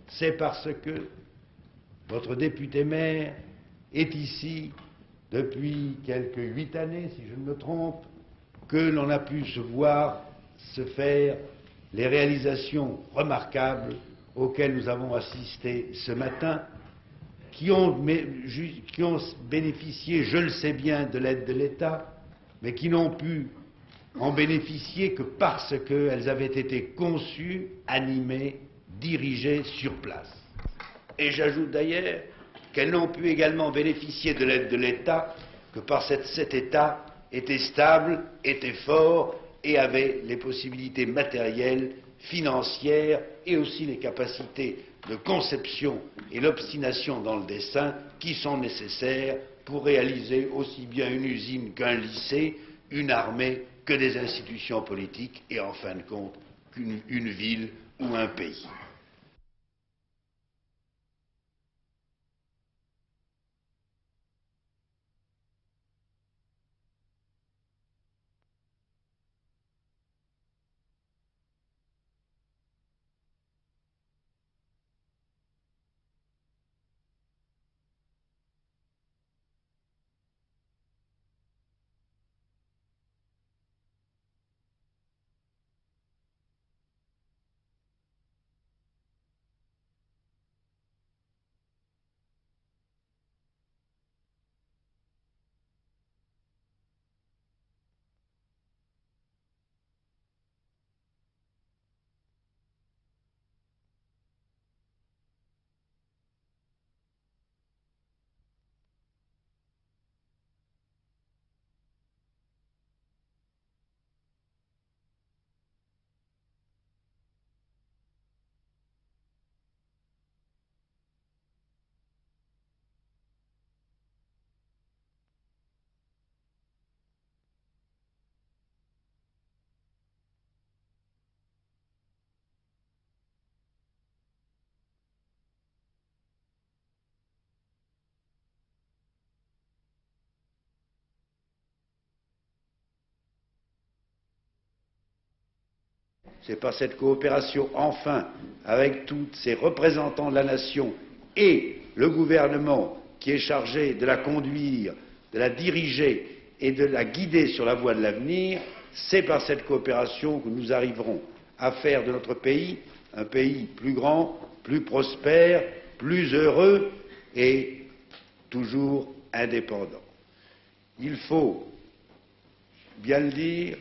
c'est parce que votre député maire est ici depuis quelques 8 années, si je ne me trompe, que l'on a pu se voir se faire les réalisations remarquables auxquelles nous avons assisté ce matin, qui ont bénéficié, je le sais bien, de l'aide de l'État, mais qui n'ont pu en bénéficier que parce qu'elles avaient été conçues, animées, dirigées sur place. Et j'ajoute d'ailleurs qu'elles n'ont pu également bénéficier de l'aide de l'État que parce que cet État était stable, était fort et avait les possibilités matérielles, financières et aussi les capacités de conception et l'obstination dans le dessein qui sont nécessaires pour réaliser aussi bien une usine qu'un lycée, une armée, que des institutions politiques et en fin de compte qu'une ville ou un pays. C'est par cette coopération, enfin, avec tous ces représentants de la nation et le gouvernement qui est chargé de la conduire, de la diriger et de la guider sur la voie de l'avenir, c'est par cette coopération que nous arriverons à faire de notre pays un pays plus grand, plus prospère, plus heureux et toujours indépendant. Il faut bien le dire,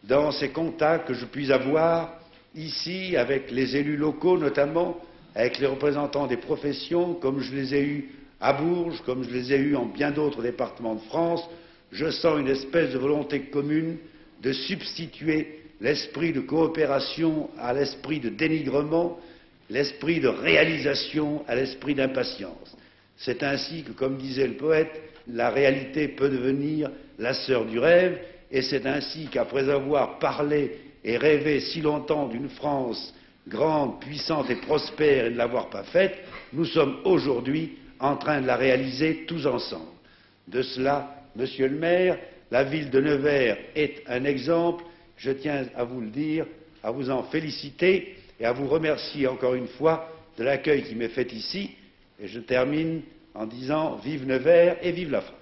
dans ces contacts que je puis avoir ici avec les élus locaux notamment, avec les représentants des professions, comme je les ai eus à Bourges, comme je les ai eus en bien d'autres départements de France, je sens une espèce de volonté commune de substituer l'esprit de coopération à l'esprit de dénigrement, l'esprit de réalisation à l'esprit d'impatience. C'est ainsi que, comme disait le poète, la réalité peut devenir la sœur du rêve, et c'est ainsi qu'après avoir parlé et rêvé si longtemps d'une France grande, puissante et prospère et ne l'avoir pas faite, nous sommes aujourd'hui en train de la réaliser tous ensemble. De cela, Monsieur le maire, la ville de Nevers est un exemple, je tiens à vous le dire, à vous en féliciter et à vous remercier encore une fois de l'accueil qui m'est fait ici, et je termine en disant vive Nevers et vive la France.